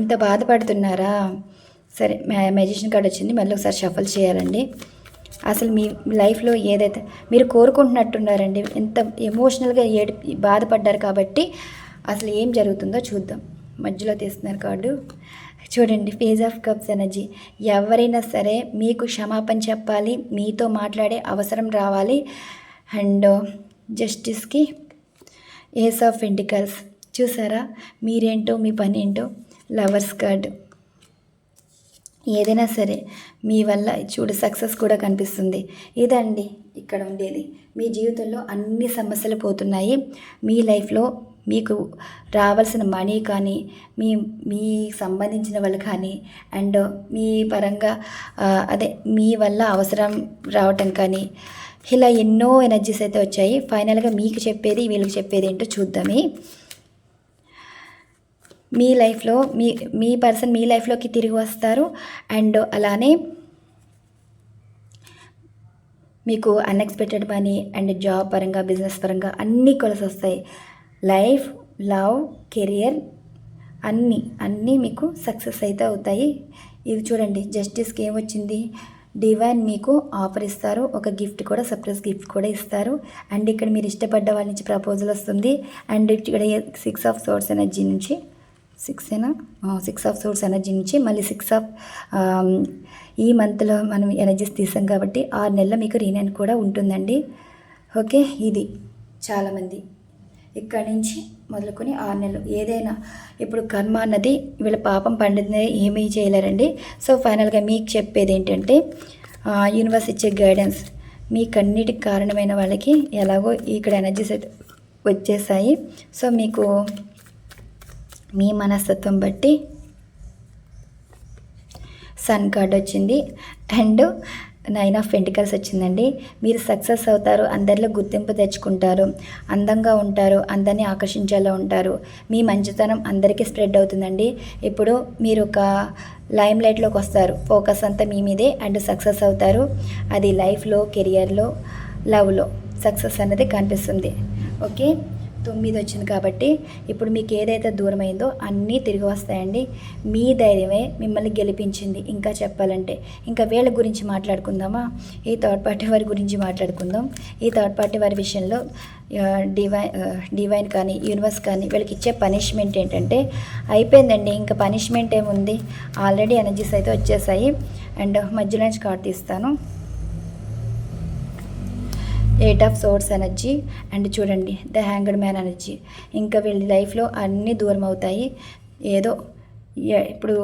ఇంత బాధపడుతున్నారా? సరే, మెజిషియన్ కార్డ్ వచ్చింది, మళ్ళీ ఒకసారి షఫల్ చేయాలండి. అసలు మీ లైఫ్లో ఏదైతే మీరు కోరుకుంటున్నట్టున్నారండి, ఎంత ఎమోషనల్గా బాధపడ్డారు కాబట్టి అసలు ఏం జరుగుతుందో చూద్దాం. మధ్యలో తీస్తున్నారు కార్డు చూడండి, పేజ్ ఆఫ్ కప్స్ ఎనర్జీ. ఎవరైనా సరే మీకు క్షమాపణ చెప్పాలి, మీతో మాట్లాడే అవసరం రావాలి. అండ్ జస్టిస్కి ఏస్ ఆఫ్ పెంటికల్స్. చూసారా మీరేంటో మీ పని ఏంటో. Lovers card. ఏదైనా సరే మీ వల్ల చూడు సక్సెస్ కూడా కనిపిస్తుంది. ఇదండి ఇక్కడ ఉండేది. మీ జీవితంలో అన్ని సమస్యలు పోతున్నాయి. మీ లైఫ్లో మీకు రావాల్సిన మనీ కానీ, మీ సంబంధించిన వాళ్ళు కానీ, అండ్ మీ పరంగా అదే మీ వల్ల అవసరం రావటం కానీ, ఇలా ఎన్నో ఎనర్జీస్ అయితే వచ్చాయి. ఫైనల్గా మీకు చెప్పేది వీళ్ళకి చెప్పేది ఏంటో చూద్దామే. మీ లైఫ్లో మీ పర్సన్ మీ లైఫ్లోకి తిరిగి వస్తారు. అండ్ అలానే మీకు అన్ఎక్స్పెక్టెడ్ మనీ అండ్ జాబ్ పరంగా, బిజినెస్ పరంగా అన్నీ కలిసి వస్తాయి. లైఫ్, లవ్, కెరియర్ అన్నీ మీకు సక్సెస్ అయితే అవుతాయి. ఇది చూడండి, జస్టిస్కి ఏమొచ్చింది, డివైన్ మీకు ఆఫర్ ఇస్తారు, ఒక గిఫ్ట్ కూడా, సర్ప్రైజ్ గిఫ్ట్ కూడా ఇస్తారు. అండ్ ఇక్కడ మీరు ఇష్టపడ్డ వాళ్ళ నుంచి ప్రపోజల్ వస్తుంది. అండ్ ఇక్కడ 6 ఆఫ్ సోర్స్ ఎనర్జీ నుంచి 6 ఆఫ్ సోర్స్ ఎనర్జీ నుంచి మళ్ళీ 6 ఆఫ్ ఈ మంత్లో మనం ఎనర్జీస్ తీసాం కాబట్టి 6 నెలల మీకు రీనైన్ కూడా ఉంటుందండి. ఓకే, ఇది చాలామంది ఇక్కడి నుంచి మొదలుకొని 6 నెలలు ఏదైనా ఇప్పుడు కర్మ అన్నది వీళ్ళ పాపం పండితే ఏమీ చేయలేరండి. సో ఫైనల్గా మీకు చెప్పేది ఏంటంటే యూనివర్స్ ఇచ్చే గైడెన్స్ మీకన్నిటికి కారణమైన వాళ్ళకి ఎలాగో ఇక్కడ ఎనర్జీస్ అయితే వచ్చేసాయి. సో మీకు మీ మనస్తత్వం బట్టి సన్ కార్డ్ వచ్చింది అండ్ 9 ఆఫ్ పెంటికల్స్ వచ్చిందండి. మీరు సక్సెస్ అవుతారు, అందరిలో గుర్తింపు తెచ్చుకుంటారు, అందంగా ఉంటారు, అందరినీ ఆకర్షించేలా ఉంటారు, మీ మంచితనం అందరికీ స్ప్రెడ్ అవుతుందండి. ఇప్పుడు మీరు ఒక లైమ్ లైట్లోకి వస్తారు, ఫోకస్ అంతా మీ మీదే అండ్ సక్సెస్ అవుతారు. అది లైఫ్లో, కెరియర్లో, లవ్లో సక్సెస్ అనేది కనిపిస్తుంది. ఓకే, 9 వచ్చింది కాబట్టి ఇప్పుడు మీకు ఏదైతే దూరమైందో అన్నీ తిరిగి వస్తాయండి. మీ ధైర్యమే మిమ్మల్ని గెలిపించింది. ఇంకా చెప్పాలంటే ఇంకా వీళ్ళ గురించి మాట్లాడుకుందామా? ఈ థర్డ్ పార్టీ వారి గురించి మాట్లాడుకుందాం. ఈ థర్డ్ పార్టీ వారి విషయంలో డివైన్ కానీ, యూనివర్స్ కానీ వీళ్ళకి ఇచ్చే పనిష్మెంట్ ఏంటంటే అయిపోయిందండి. ఇంకా పనిష్మెంట్ ఏముంది, ఆల్రెడీ ఎనర్జీస్ అయితే వచ్చేసాయి. అండ్ మధ్యలో నుంచి కార్డ్ తీస్తాను. 8 ఆఫ్ సోర్స్ ఎనర్జీ అండ్ చూడండి ద హ్యాంగ్డ్ మ్యాన్ ఎనర్జీ. ఇంకా వీళ్ళ లైఫ్లో అన్నీ దూరం అవుతాయి. ఏదో ఇప్పుడు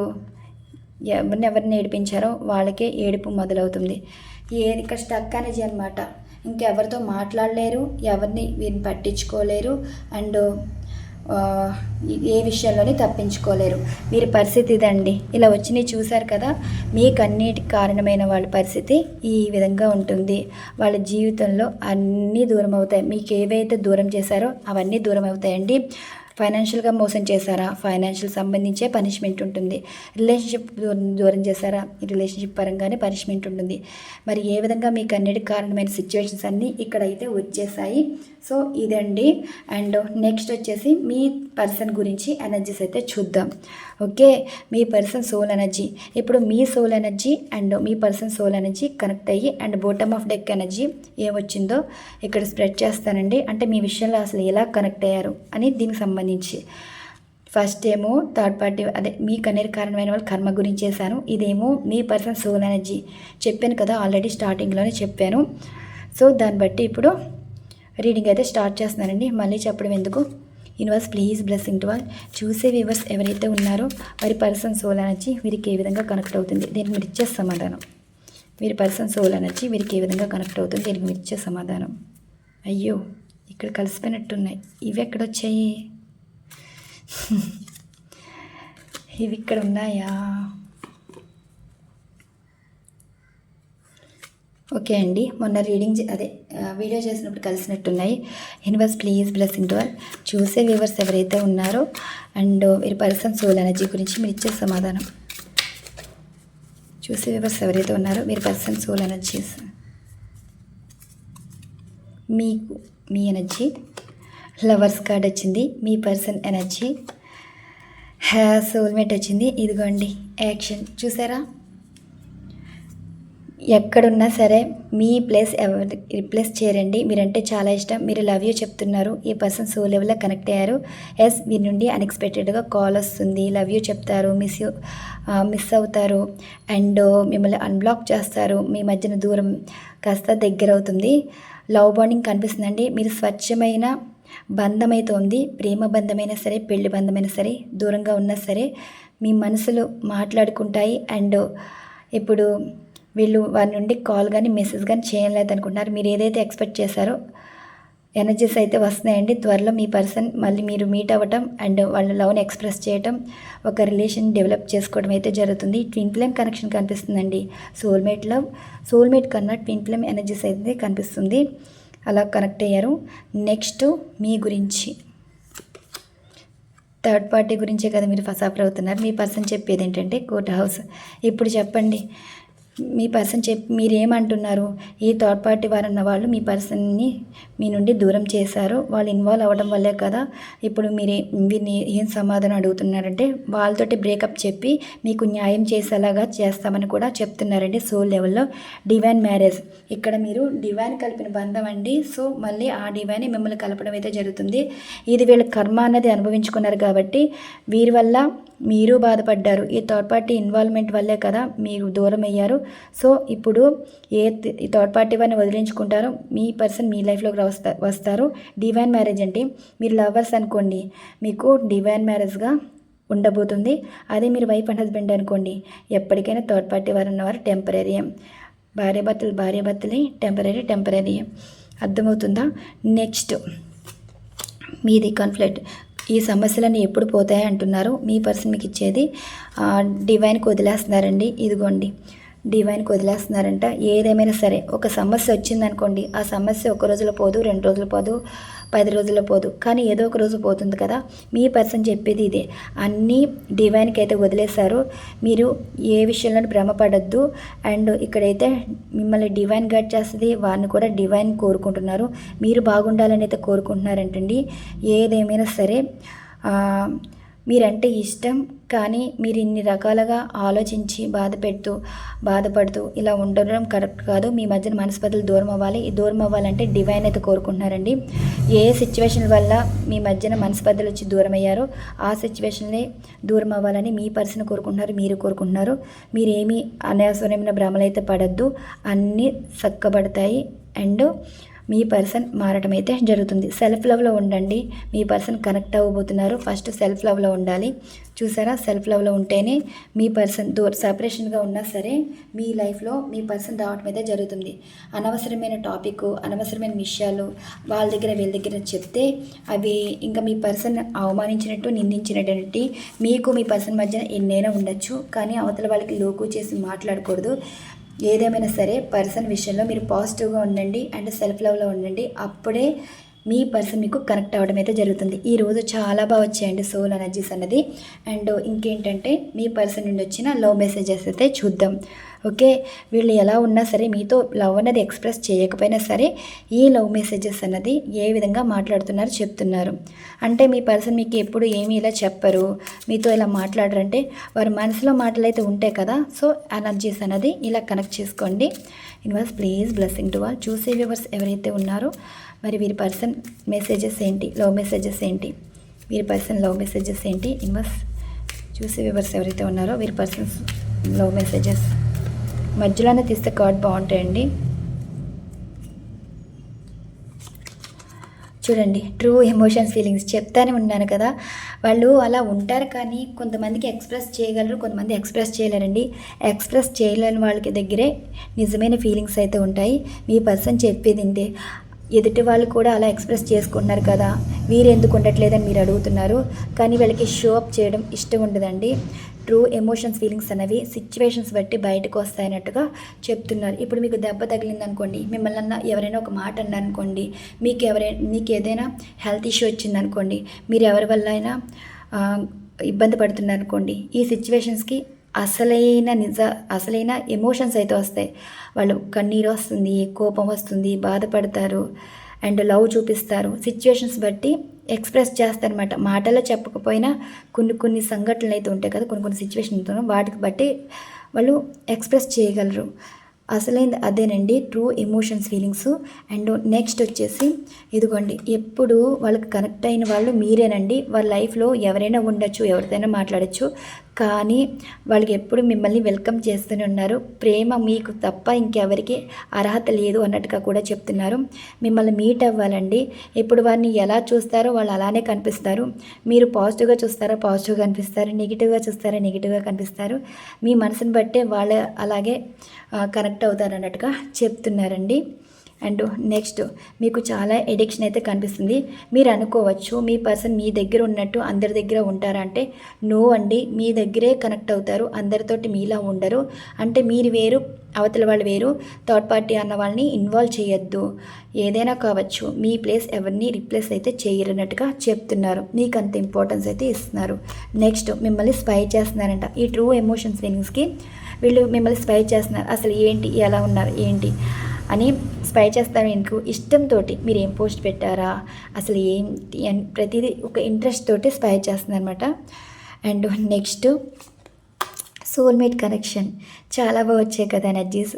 ఎవరిని ఏడిపించారో వాళ్ళకే ఏడుపు మొదలవుతుంది. ఇక్కడ స్టక్ ఎనర్జీ అనమాట. ఇంకెవరితో మాట్లాడలేరు, ఎవరిని వీరిని పట్టించుకోలేరు అండ్ ఏ విషయంలోని తప్పించుకోలేరు. మీరు పరిస్థితి ఇదండి. ఇలా వచ్చినవి చూశారు కదా, మీకు అన్నిటికి కారణమైన వాళ్ళ పరిస్థితి ఈ విధంగా ఉంటుంది. వాళ్ళ జీవితంలో అన్నీ దూరం అవుతాయి. మీకు ఏవైతే దూరం చేశారో అవన్నీ దూరం అవుతాయండి. ఫైనాన్షియల్గా మోసం చేశారా, ఫైనాన్షియల్ సంబంధించే పనిష్మెంట్ ఉంటుంది. రిలేషన్షిప్ దూరం చేశారా, రిలేషన్షిప్ పరంగానే పనిష్మెంట్ ఉంటుంది. మరి ఏ విధంగా మీకు అన్నిటికి కారణమైన సిచ్యువేషన్స్ అన్నీ ఇక్కడైతే వచ్చేసాయి. సో ఇదండి. అండ్ నెక్స్ట్ వచ్చేసి మీ పర్సన్ గురించి ఎనర్జీస్ అయితే చూద్దాం. ఓకే, మీ పర్సన్ సోల్ ఎనర్జీ. ఇప్పుడు మీ సోల్ ఎనర్జీ అండ్ మీ పర్సన్ సోల్ ఎనర్జీ కనెక్ట్ అయ్యి and bottom of deck energy ఏమొచ్చిందో ఇక్కడ స్ప్రెడ్ చేస్తానండి. అంటే మీ విషయంలో అసలు ఎలా కనెక్ట్ అయ్యారు అని దీనికి సంబంధించి. ఫస్ట్ ఏమో థర్డ్ పార్టీ అదే మీ కన్నీరు కారణమైన వాళ్ళు కర్మ గురించి చేశాను. ఇదేమో మీ పర్సన్ సోల్ ఎనర్జీ చెప్పాను కదా, ఆల్రెడీ స్టార్టింగ్లోనే చెప్పాను. సో దాన్ని బట్టి ఇప్పుడు రీడింగ్ అయితే స్టార్ట్ చేస్తున్నానండి. మళ్ళీ చెప్పడం ఎందుకు. Universe please blessing to all. చూసే వ్యూవర్స్ ఎవరైతే ఉన్నారో వారి పర్సన్ సోల్ ఎనర్జీ వీరికి ఏ విధంగా కనెక్ట్ అవుతుంది, దీనికి మీరు ఇచ్చే సమాధానం. వీరి పర్సన్ సోల్ ఎనర్జీ వీరికి ఏ విధంగా కనెక్ట్ అవుతుంది, దీనికి మీరు ఇచ్చే సమాధానం. అయ్యో ఇక్కడ కలిసిపోయినట్టున్నాయి. ఇవి ఎక్కడొచ్చాయి? ఇవి ఇక్కడ ఉన్నాయా? ఓకే అండి, మొన్న రీడింగ్ వీడియో చేసినప్పుడు కలిసినట్టున్నాయి. Universe please blessing to all. చూసే వ్యూవర్స్ ఎవరైతే ఉన్నారో అండ్ వీరి పర్సన్ సోల్ ఎనర్జీ గురించి మీరు ఇచ్చే సమాధానం. చూసే వ్యూవర్స్ ఎవరైతే ఉన్నారో వీరి పర్సన్ సోల్ ఎనర్జీస్, మీకు మీ ఎనర్జీ. లవర్స్ కార్డ్ వచ్చింది, మీ పర్సన్ ఎనర్జీ. సోల్మేట్ వచ్చింది. ఇదిగోండి యాక్షన్. చూసారా, ఎక్కడున్నా సరే మీ ప్లేస్ ఎవరి రిప్లేస్ చేయరండి. మీరంటే చాలా ఇష్టం, మీరు లవ్ యూ చెప్తున్నారు. ఈ పర్సన్ సోల్ లెవెల్లో కనెక్ట్ అయ్యారు. ఎస్, మీ నుండి అన్ఎక్స్పెక్టెడ్గా కాల్ వస్తుంది. లవ్ యూ చెప్తారు, మిస్ అవుతారు అండ్ మిమ్మల్ని అన్బ్లాక్ చేస్తారు. మీ మధ్యన దూరం కాస్త దగ్గర అవుతుంది. లవ్ బాండింగ్ కనిపిస్తుందండి. మీరు స్వచ్ఛమైన బంధమైతే ఉంది. ప్రేమ బంధమైనా సరే, పెళ్లి బంధమైనా సరే, దూరంగా ఉన్నా సరే మీ మనసులు మాట్లాడుకుంటాయి. అండ్ ఇప్పుడు వీళ్ళు వారి నుండి కాల్ కానీ మెసేజ్ కానీ చేయలేదు అనుకుంటున్నారు. మీరు ఏదైతే ఎక్స్పెక్ట్ చేశారో ఎనర్జీస్ అయితే వస్తున్నాయండి. త్వరలో మీ పర్సన్ మళ్ళీ మీరు మీట్ అవ్వటం అండ్ వాళ్ళ లవ్ని ఎక్స్ప్రెస్ చేయటం, ఒక రిలేషన్ డెవలప్ చేసుకోవడం అయితే జరుగుతుంది. ట్విన్ ఫ్లేమ్ కనెక్షన్ కనిపిస్తుందండి. సోల్మేట్ కన్నా ట్విన్ ఫ్లేమ్ ఎనర్జీస్ అయితే కనిపిస్తుంది. అలా కనెక్ట్ అయ్యారు. నెక్స్ట్ మీ గురించి, థర్డ్ పార్టీ గురించే కదా మీరు సఫర్ అవుతున్నారు. మీ పర్సన్ చెప్పేది ఏంటంటే కోర్ట్ హౌస్. ఇప్పుడు చెప్పండి, మీ పర్సన్ మీరు ఏమంటున్నారు? ఈ థర్డ్ పార్టీ వారన్న వాళ్ళు మీ పర్సన్ని మీ నుండి దూరం చేశారు. వాళ్ళు ఇన్వాల్వ్ అవ్వడం వల్లే కదా ఇప్పుడు వీరిని ఏం సమాధానం అడుగుతున్నారంటే వాళ్ళతోటి బ్రేకప్ చెప్పి మీకు న్యాయం చేసేలాగా చేస్తామని కూడా చెప్తున్నారండి. సోల్ లెవెల్లో డివైన్ మ్యారేజ్, ఇక్కడ మీరు డివైన్ కలిపిన బంధం అండి. సో మళ్ళీ ఆ డివైన్ మిమ్మల్ని కలపడం అయితే జరుగుతుంది. ఇది వీళ్ళ కర్మ అన్నది అనుభవించుకున్నారు కాబట్టి వీరి వల్ల మీరు బాధపడ్డారు. ఈ థర్డ్ పార్టీ ఇన్వాల్వ్మెంట్ వల్లే కదా మీరు దూరం అయ్యారు. సో ఇప్పుడు ఈ థర్డ్ పార్టీ వారిని వదిలించుకుంటారో మీ పర్సన్ మీ లైఫ్లోకి వస్తారు. డివైన్ మ్యారేజ్ అంటే మీరు లవర్స్ అనుకోండి, మీకు డివైన్ మ్యారేజ్గా ఉండబోతుంది. అదే మీరు వైఫ్ అండ్ హస్బెండ్ అనుకోండి, ఎప్పటికైనా థర్డ్ పార్టీ వారు ఉన్నవారు టెంపరీ. భార్యాభర్తలే టెంపరీ. అర్థమవుతుందా? నెక్స్ట్ మీది కాన్ఫ్లిక్ట్. ఈ సమస్యలన్నీ ఎప్పుడు పోతాయి అంటున్నారు. మీ పర్సన్ మీకు ఇచ్చేది డివైన్కి వదిలేస్తున్నారండి. ఇదిగోండి డివైన్కి వదిలేస్తున్నారంట. ఏదేమైనా సరే ఒక సమస్య వచ్చిందనుకోండి, ఆ సమస్య ఒక రోజులో పోదు, 2 రోజులు పోదు, 10 రోజుల్లో పోదు, కానీ ఏదో ఒక రోజు పోతుంది కదా. మీ పర్సన్ చెప్పేది ఇదే. అన్నీ డివైన్కి అయితే వదిలేశారు. మీరు ఏ విషయంలో భ్రమపడద్దు. అండ్ ఇక్కడైతే మిమ్మల్ని డివైన్ గైడ్ చేస్తుంది, వారిని కూడా డివైన్ కోరుకుంటున్నారు. మీరు బాగుండాలని అయితే కోరుకుంటున్నారంటండి. ఏదేమైనా సరే మీరంటే ఇష్టం, కానీ మీరు ఇన్ని రకాలుగా ఆలోచించి బాధపడుతూ ఇలా ఉండడం కరెక్ట్ కాదు. మీ మధ్యన మనస్పతులు దూరం అవ్వాలి. ఈ దూరం అవ్వాలంటే డివైన్ అయితే కోరుకుంటున్నారండి. ఏ సిచ్యువేషన్ వల్ల మీ మధ్యన మనస్పతులు వచ్చి దూరం అయ్యారో ఆ సిచ్యువేషన్లే దూరం అవ్వాలని మీ పర్సన్ కోరుకుంటున్నారు, మీరు కోరుకుంటున్నారు. మీరేమీ అనవసరమైన భ్రమలు అయితే పడద్దు, అన్నీ చక్కబడతాయి. అండ్ మీ పర్సన్ మారటం అయితే జరుగుతుంది. సెల్ఫ్ లవ్లో ఉండండి. మీ పర్సన్ కనెక్ట్ అవ్వబోతున్నారు. ఫస్ట్ సెల్ఫ్ లవ్లో ఉండాలి. చూసారా, సెల్ఫ్ లవ్లో ఉంటేనే మీ పర్సన్ సపరేషన్గా ఉన్నా సరే మీ లైఫ్లో మీ పర్సన్ రావటం అయితే జరుగుతుంది. అనవసరమైన టాపిక్, అనవసరమైన విషయాలు వాళ్ళ దగ్గర వీళ్ళ దగ్గర చెప్తే అవి ఇంకా మీ పర్సన్ అవమానించినట్టు, నిందించినట్టు. మీకు మీ పర్సన్ మధ్యన ఎన్నైనా ఉండొచ్చు, కానీ అవతల వాళ్ళకి లోకు చేసి మాట్లాడకూడదు. ఏదేమైనా సరే పర్సన్ విషయంలో మీరు పాజిటివ్గా ఉండండి అండ్ సెల్ఫ్ లవ్లో ఉండండి. అప్పుడే మీ పర్సన్ మీకు కనెక్ట్ అవ్వడం అయితే జరుగుతుంది. ఈరోజు చాలా బాగా వచ్చాయండి సోల్ ఎనర్జీస్ అన్నది. అండ్ ఇంకేంటంటే మీ పర్సన్ నుండి వచ్చిన లవ్ మెసేజెస్ అయితే చూద్దాం. ఓకే, వీళ్ళు ఎలా ఉన్నా సరే మీతో లవ్ అన్నది ఎక్స్ప్రెస్ చేయకపోయినా సరే ఈ లవ్ మెసేజెస్ అన్నది ఏ విధంగా మాట్లాడుతున్నారు చెప్తున్నారు. అంటే మీ పర్సన్ మీకు ఎప్పుడు ఏమీ ఇలా చెప్పరు, మీతో ఇలా మాట్లాడరంటే వారి మనసులో మాటలు అయితే ఉంటాయి కదా. సో ఎనర్జీస్ అన్నది ఇలా కనెక్ట్ చేసుకోండి. Universe please blessing to all. చూసే వ్యూవర్స్ ఎవరైతే ఉన్నారో మరి వీరి పర్సన్ మెసేజెస్ ఏంటి, లవ్ మెసేజెస్ ఏంటి, వీరి పర్సన్ లవ్ మెసేజెస్ ఏంటి. యూనివర్స్ చూసే వ్యూవర్స్ ఎవరైతే ఉన్నారో వీరి పర్సన్స్ లవ్ మెసేజెస్ మధ్యలోనే తీస్తే కార్డ్ బాగుంటాయండి. చూడండి, ట్రూ ఎమోషన్స్ ఫీలింగ్స్ చెప్తానే ఉన్నాను కదా. వాళ్ళు అలా ఉంటారు, కానీ కొంతమందికి ఎక్స్ప్రెస్ చేయగలరు, కొంతమంది ఎక్స్ప్రెస్ చేయలేరండి. ఎక్స్ప్రెస్ చేయలేని వాళ్ళకి దగ్గరే నిజమైన ఫీలింగ్స్ అయితే ఉంటాయి. మీ పర్సన్ చెప్పేది వింటే ఎదుటి వాళ్ళు కూడా అలా ఎక్స్ప్రెస్ చేసుకుంటున్నారు కదా, వీరు ఎందుకు ఉండట్లేదని మీరు అడుగుతున్నారు. కానీ వీళ్ళకి షో అప్ చేయడం ఇష్టం ఉండదండి. ట్రూ ఎమోషన్స్ ఫీలింగ్స్ అనేవి సిచ్యువేషన్స్ బట్టి బయటకు వస్తాయన్నట్టుగా చెప్తున్నారు. ఇప్పుడు మీకు దెబ్బ తగిలింది అనుకోండి, మిమ్మల్ని ఎవరైనా ఒక మాట అన్నారనుకోండి, మీకు ఏదైనా హెల్త్ ఇష్యూ వచ్చిందనుకోండి, మీరు ఎవరి వల్ల అయినా ఇబ్బంది పడుతున్నారనుకోండి, ఈ సిచ్యువేషన్స్కి అసలైన ఎమోషన్స్ అయితే వస్తాయి. వాళ్ళు కన్నీరు వస్తుంది, కోపం వస్తుంది, బాధపడతారు అండ్ లవ్ చూపిస్తారు. సిచ్యువేషన్స్ బట్టి ఎక్స్ప్రెస్ చేస్తారనమాట. మాటల్లో చెప్పకపోయినా కొన్ని సంఘటనలు అయితే ఉంటాయి కదా, కొన్ని సిచ్యువేషన్స్ వాటికి బట్టి వాళ్ళు ఎక్స్ప్రెస్ చేయగలరు. అసలైంది అదేనండి true emotions feelings. And next వచ్చేసి ఇదిగోండి, ఎప్పుడు వాళ్ళకి కనెక్ట్ అయిన వాళ్ళు మీరేనండి. వాళ్ళ లైఫ్లో ఎవరైనా ఉండొచ్చు, ఎవరితోనైనా మాట్లాడచ్చు, కానీ వాళ్ళకి ఎప్పుడు మిమ్మల్ని వెల్కమ్ చేస్తూనే ఉన్నారు. ప్రేమ మీకు తప్ప ఇంకెవరికి అర్హత లేదు అన్నట్టుగా కూడా చెప్తున్నారు. మిమ్మల్ని మీట్ అవ్వాలండి. ఇప్పుడు వారిని ఎలా చూస్తారో వాళ్ళు అలానే కనిపిస్తారు. మీరు పాజిటివ్గా చూస్తారో పాజిటివ్గా కనిపిస్తారు, నెగిటివ్గా చూస్తారో నెగిటివ్గా కనిపిస్తారు. మీ మనసుని బట్టే వాళ్ళు అలాగే కనెక్ట్ అవుతారు అన్నట్టుగా చెప్తున్నారండి. అండ్ నెక్స్ట్, మీకు చాలా ఎడిక్షన్ అయితే కనిపిస్తుంది. మీరు అనుకోవచ్చు మీ పర్సన్ మీ దగ్గర ఉన్నట్టు అందరి దగ్గర ఉంటారంటే నో అండి, మీ దగ్గరే కనెక్ట్ అవుతారు, అందరితోటి మీలా ఉండరు. అంటే మీరు వేరు, అవతల వాళ్ళు వేరు, థర్డ్ పార్టీ అన్న వాళ్ళని ఇన్వాల్వ్ చేయొద్దు. ఏదైనా కావచ్చు, మీ ప్లేస్ ఎవరిని రిప్లేస్ అయితే చేయరన్నట్టుగా చెప్తున్నారు. మీకు అంత ఇంపార్టెన్స్ అయితే ఇస్తున్నారు. నెక్స్ట్, మిమ్మల్ని స్పై చేస్తున్నారంట. ఈ ట్రూ ఎమోషన్స్ ఫీలింగ్స్కి వీళ్ళు మిమ్మల్ని స్పై చేస్తున్నారు. అసలు ఏంటి, ఎలా ఉన్నారు ఏంటి అని స్పై చేస్తారు. ఎందుకు? ఇష్టంతో మీరు ఏం పోస్ట్ పెట్టారా, అసలు ఏంటి అని ప్రతిదీ ఒక ఇంట్రెస్ట్ తోటి స్పై చేస్తుంది అనమాట. And next, soulmate connection. చాలా బాగా వచ్చాయి కదా ఎనర్జీస్.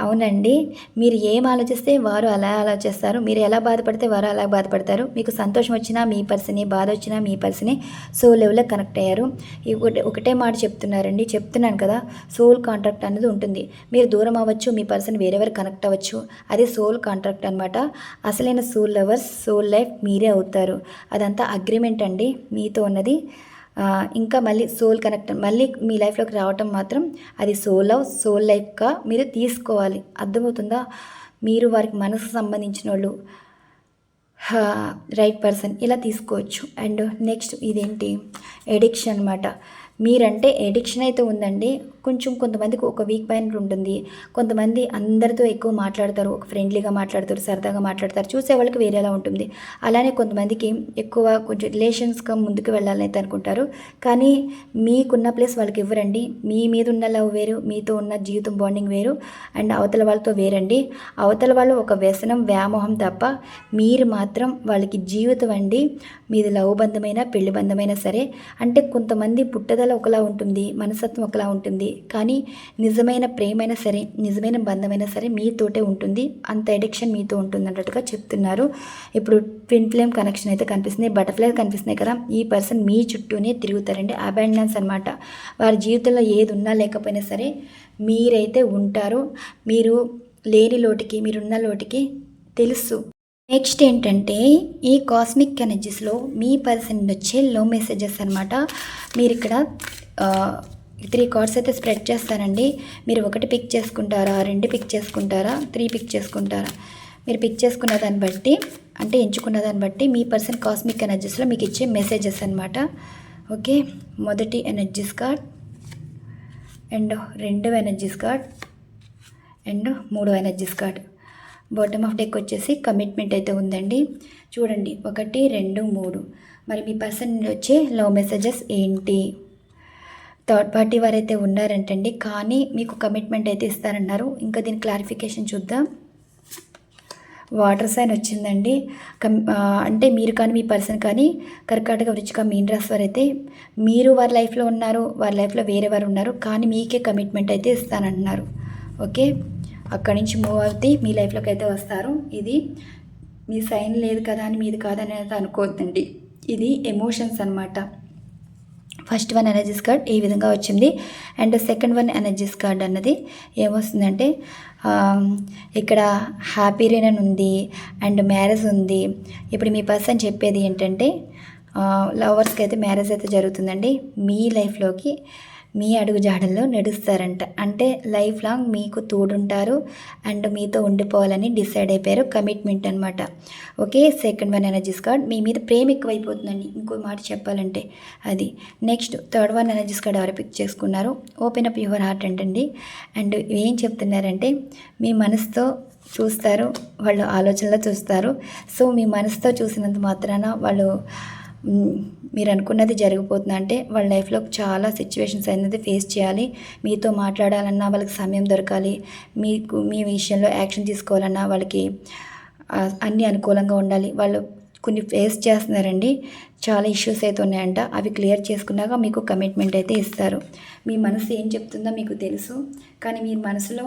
అవునండి, మీరు ఏం ఆలోచిస్తే వారు అలా ఆలోచిస్తారు, మీరు ఎలా బాధపడితే వారు అలా బాధపడతారు. మీకు సంతోషం వచ్చినా మీ పర్సనే, బాధ వచ్చినా మీ పర్సనే. సోల్ లెవెల్లో కనెక్ట్ అయ్యారు. ఒకటే మాట చెప్తున్నాను కదా, సోల్ కాంట్రాక్ట్ అనేది ఉంటుంది. మీరు దూరం అవ్వచ్చు, మీ పర్సన్ వేరెవరు కనెక్ట్ అవ్వచ్చు, అది సోల్ కాంట్రాక్ట్ అనమాట. అసలైన సోల్ లవర్స్, సోల్ లైఫ్ మీరే అవుతారు. అదంతా అగ్రిమెంట్ అండి మీతో ఉన్నది. ఇంకా మళ్ళీ సోల్ కనెక్ట్ మళ్ళీ మీ లైఫ్లోకి రావటం మాత్రం అది సోల్ లైఫ్గా మీరు తీసుకోవాలి. అర్థమవుతుందా? మీరు వారికి మనసుకు సంబంధించిన వాళ్ళు, రైట్ పర్సన్ ఇలా తీసుకోవచ్చు. అండ్ నెక్స్ట్, ఇదేంటి ఎడిక్షన్ అనమాట. మీరంటే ఎడిక్షన్ అయితే ఉందండి. కొంతమందికి ఒక వీక్ పాయింట్ ఉంటుంది. కొంతమంది అందరితో ఎక్కువ మాట్లాడతారు, ఒక ఫ్రెండ్లీగా మాట్లాడతారు, సరదాగా మాట్లాడతారు, చూసే వాళ్ళకి వేరేలా ఉంటుంది. అలానే కొంతమందికి ఎక్కువ కొంచెం రిలేషన్స్గా ముందుకు వెళ్ళాలని అయితే అనుకుంటారు, కానీ మీకున్న ప్లేస్ వాళ్ళకి ఇవ్వరండి. మీ మీద ఉన్న లవ్ వేరు, మీతో ఉన్న జీవితం బాండింగ్ వేరు, అండ్ అవతల వాళ్ళతో వేరండి. అవతల వాళ్ళు ఒక వ్యసనం, వ్యామోహం తప్ప మీరు మాత్రం వాళ్ళకి జీవితం అండి. మీది లవ్ బంధమైనా పెళ్లి బంధమైనా సరే. అంటే కొంతమంది పుట్టుదల ఒకలా ఉంటుంది, మనస్తత్వం ఒకలా ఉంటుంది, కానీ నిజమైన ప్రేమైనా సరే, నిజమైన బంధమైనా సరే మీతోటే ఉంటుంది. అంత ఎడిక్షన్ మీతో ఉంటుంది అన్నట్టుగా చెప్తున్నారు. ఇప్పుడు ట్విన్ ఫ్లేమ్ కనెక్షన్ అయితే కనిపిస్తుంది, బటర్ఫ్లై కనిపిస్తున్నాయి కదా. ఈ పర్సన్ మీ చుట్టూనే తిరుగుతారండి. అబాండెన్స్ అనమాట. వారి జీవితంలో ఏది ఉన్నా లేకపోయినా సరే మీరైతే ఉంటారు. మీరు లేని లోటుకి, మీరున్న లోటుకి తెలుసు. నెక్స్ట్ ఏంటంటే, ఈ కాస్మిక్ ఎనర్జీస్లో మీ పర్సన్ వచ్చే లో మెసేజెస్ అనమాట. మీరు ఇక్కడ 3 కార్డ్స్ అయితే స్ప్రెడ్ చేస్తానండి. మీరు 1 పిక్ చేసుకుంటారా, 2 పిక్ చేసుకుంటారా, 3 పిక్ చేసుకుంటారా? మీరు పిక్ చేసుకున్న దాన్ని బట్టి, అంటే ఎంచుకున్న దాన్ని బట్టి మీ పర్సన్ కాస్మిక్ ఎనర్జీస్లో మీకు ఇచ్చే మెసేజెస్ అనమాట. ఓకే, మొదటి ఎనర్జీస్ కార్డ్, అండ్ 2వ ఎనర్జీస్ కార్డ్, అండ్ 3వ energies card. Bottom of deck వచ్చేసి కమిట్మెంట్ అయితే ఉందండి. చూడండి, 1, 2, 3. మరి మీ పర్సన్ వచ్చే లవ్ మెసేజెస్ ఏంటి? థర్డ్ పార్టీ వారైతే ఉన్నారంటండి, కానీ మీకు కమిట్మెంట్ అయితే ఇస్తారన్నారు. ఇంకా దీని క్లారిఫికేషన్ చూద్దాం. వాటర్ సైన్ వచ్చిందండి. అంటే మీరు కానీ మీ పర్సన్ కానీ కర్కాటక, వృశ్చిక, మీన రాశి వారు అయితే మీరు వారి లైఫ్లో ఉన్నారు, వారి లైఫ్లో వేరే వారు ఉన్నారు, కానీ మీకే కమిట్మెంట్ అయితే ఇస్తానంటున్నారు. ఓకే, అక్కడి నుంచి మూవ్ అవుతే మీ లైఫ్లోకి అయితే వస్తారు. ఇది మీ సైన్ లేదు కదా అని మీది కాదని అయితే అనుకోవద్దండి. ఇది ఎమోషన్స్ అనమాట. ఫస్ట్ వన్ ఎనర్జీస్ కార్డ్ ఈ విధంగా వచ్చింది. And second one energies card అన్నది ఏమొస్తుందంటే ఇక్కడ హ్యాపీ రేన్ అని ఉంది అండ్ మ్యారేజ్ ఉంది. ఇప్పుడు మీ పర్సన్ చెప్పేది ఏంటంటే లవర్స్కి అయితే మ్యారేజ్ అయితే జరుగుతుందండి. మీ లైఫ్లోకి మీ అడుగు జాడల్లో నడుస్తారంట. అంటే లైఫ్ లాంగ్ మీకు తోడుంటారు అండ్ మీతో ఉండిపోవాలని డిసైడ్ అయిపోయారు. కమిట్మెంట్ అనమాట. Okay, second one energies card మీ మీద ప్రేమ ఎక్కువైపోతుందండి, ఇంకో మాట చెప్పాలంటే అది. Next third one energies card ఎవరు పిక్ చేసుకున్నారు, ఓపెన్ అప్ యువర్ హార్ట్ అంటండి. అండ్ ఏం చెప్తున్నారంటే మీ మనసుతో చూస్తారు, వాళ్ళు ఆలోచనలో చూస్తారు. సో మీ మనసుతో చూసినంత మాత్రాన వాళ్ళు మీరు అనుకున్నది జరిగిపోతుంది. అంటే వాళ్ళ లైఫ్లో చాలా సిచ్యువేషన్స్ అనేది ఫేస్ చేయాలి. మీతో మాట్లాడాలన్నా వాళ్ళకి సమయం దొరకాలి. మీకు మీ విషయంలో యాక్షన్ తీసుకోవాలన్నా వాళ్ళకి అన్నీ అనుకూలంగా ఉండాలి. వాళ్ళు కొన్ని ఫేస్ చేస్తున్నారండి, చాలా ఇష్యూస్ అయితే ఉన్నాయంట. అవి క్లియర్ చేసుకున్నాక మీకు కమిట్మెంట్ అయితే ఇస్తారు. మీ మనసు ఏం చెప్తుందో మీకు తెలుసు, కానీ మీరు మనసులో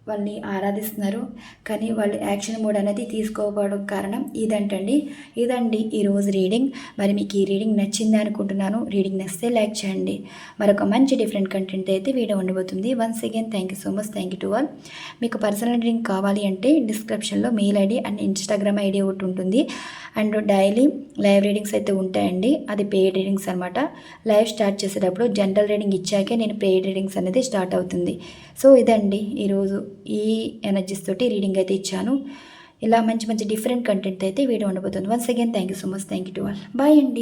వాళ్ళని ఆరాధిస్తున్నారు, కానీ వాళ్ళు యాక్షన్ మోడ్ అనేది తీసుకోకపోవడం కారణం ఇదండి ఈరోజు రీడింగ్. మరి మీకు ఈ రీడింగ్ నచ్చింది అనుకుంటున్నాను. రీడింగ్ నచ్చితే లైక్ చేయండి. మరొక మంచి డిఫరెంట్ కంటెంట్ అయితే వీడియో ఉండబోతుంది. Once again thank you so much. Thank you to all. మీకు పర్సనల్ రీడింగ్ కావాలి అంటే డిస్క్రిప్షన్లో mail ID and Instagram ID ఒకటి ఉంటుంది. అండ్ డైలీ లైవ్ రీడింగ్స్ అయితే ఉంటాయండి. అది పెయిడ్ రీడింగ్స్ అనమాట. లైవ్ స్టార్ట్ చేసేటప్పుడు జనరల్ రీడింగ్ ఇచ్చాకే నేను పెయిడ్ రీడింగ్స్ అనేది స్టార్ట్ అవుతుంది. సో ఇదండి ఈరోజు ఈ ఎనర్జీస్ తోటి రీడింగ్ అయితే ఇచ్చాను. ఇలా మంచి మంచి డిఫరెంట్ కంటెంట్ అయితే వీడియో ఉండబోతుంది. Once again thank you so much. Thank you to all. Bye అండి.